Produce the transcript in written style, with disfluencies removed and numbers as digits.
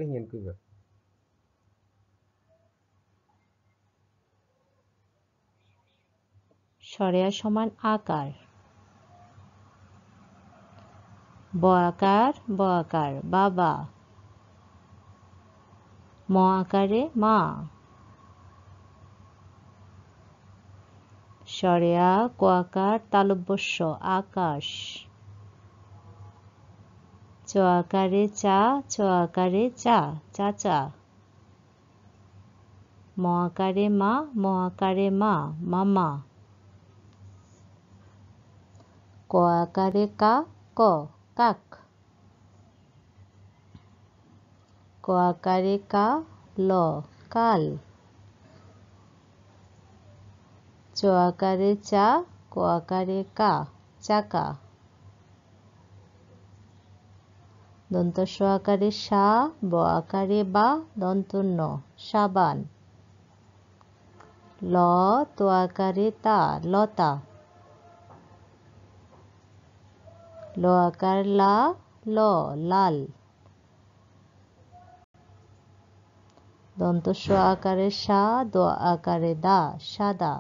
ได้เห็นคือแบบসরেয়া সমান আকার ব আকার বাবা ম আকারে মা সরেয়া ক আকার তালব্যস্য আকাশ চ আকারে চা চাচা ম আকারে মা মামা ক আকারে ক কাক ক আকারে কাল চ আকারে ক আকারে চাকা দন্ত স আকারে ব আকারে বা দন্ত ন সাবান ল ত আকারে লতা ল আকার লাল দন্ত স আকারে দ আকারে সাদা